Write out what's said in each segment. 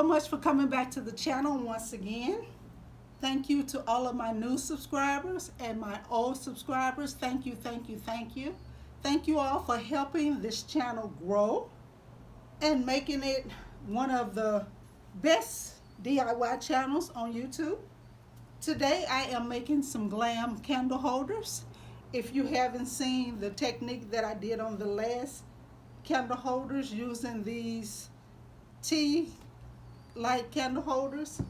much for coming back to the channel once again. Thank you to all of my new subscribers and my old subscribers. Thank you, thank you, thank you. Thank you all for helping this channel grow and making it one of the best DIY channels on YouTube. Today I am making some glam candle holders. If you haven't seen the technique that I did on the last candle holders using these Tealight candle holders,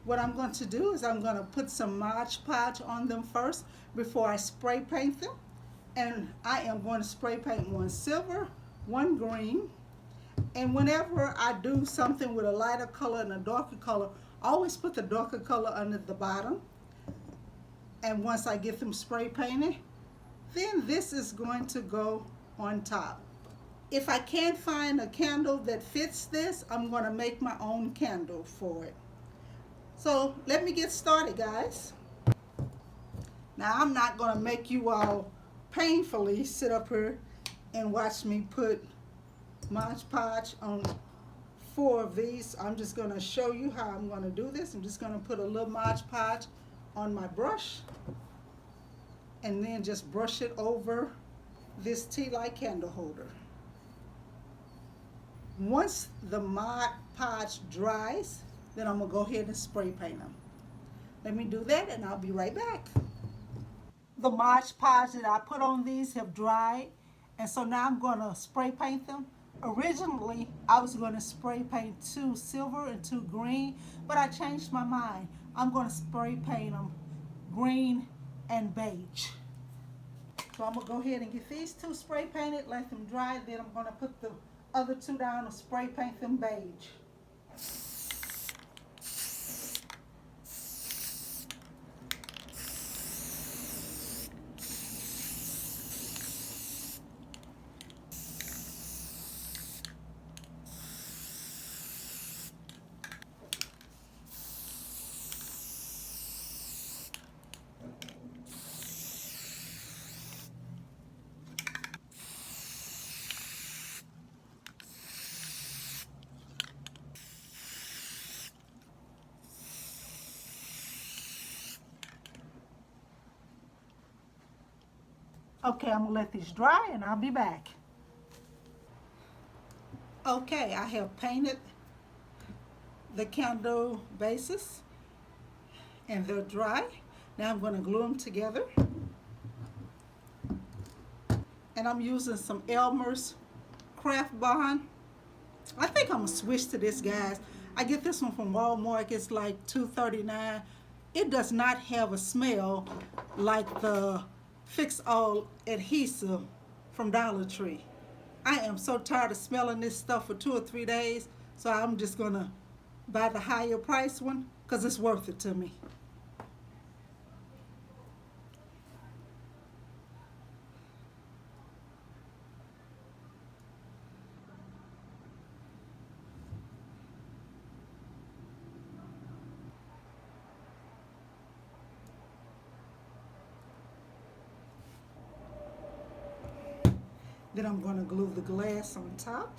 what I'm going to do is I'm going to put some Mod Podge on them first before I spray paint them. And I am going to spray paint one silver, one green. And whenever I do something with a lighter color and a darker color, I always put the darker color under the bottom. And once I get them spray painted, then this is going to go on top. If I can't find a candle that fits this, I'm going to make my own candle for it. So let me get started, guys. Now I'm not going to make you all painfully sit up here and watch me put Mod Podge on 4 of these. I'm just going to show you how I'm going to do this. I'm just going to put a little Mod Podge on my brush and then just brush it over this Tealight candle holder. Once the Mod Podge dries, then I'm going to go ahead and spray paint them. Let me do that and I'll be right back. The Mod Podge that I put on these have dried, and so now I'm going to spray paint them. Originally, I was going to spray paint 2 silver and 2 green, but I changed my mind. I'm going to spray paint them green and beige. So I'm going to go ahead and get these 2 spray painted, let them dry, then I'm going to put the other 2 down and spray paint them beige. Okay, I'm going to let these dry and I'll be back. Okay, I have painted the candle bases and they're dry. Now I'm going to glue them together. And I'm using some Elmer's Craft Bond. I think I'm going to switch to this, guys. I get this one from Walmart. It's like $2.39. It does not have a smell like the Fix All adhesive from Dollar Tree. I am so tired of smelling this stuff for 2 or 3 days, so I'm just gonna buy the higher price one because it's worth it to me. Then I'm going to glue the glass on top.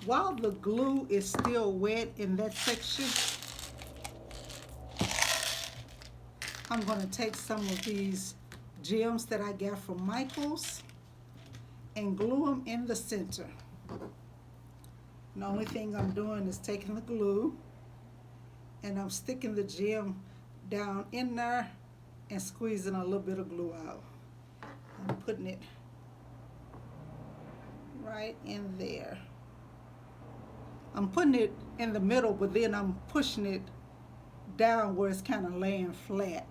While the glue is still wet in that section, I'm going to take some of these gems that I got from Michael's and glue them in the center. The only thing I'm doing is taking the glue and I'm sticking the gem down in there and squeezing a little bit of glue out. I'm putting it right in there. I'm putting it in the middle, but then I'm pushing it down where it's kind of laying flat.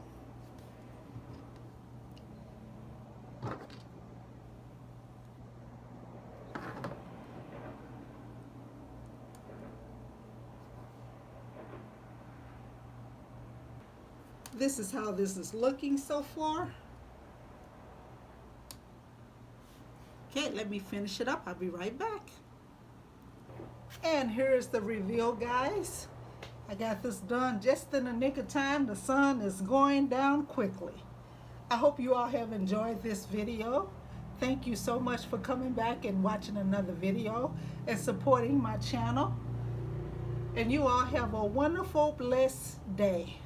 This is how this is looking so far. Okay, let me finish it up. I'll be right back. And here's the reveal, guys. I got this done just in the nick of time. The sun is going down quickly. I hope you all have enjoyed this video. Thank you so much for coming back and watching another video and supporting my channel. And you all have a wonderful, blessed day.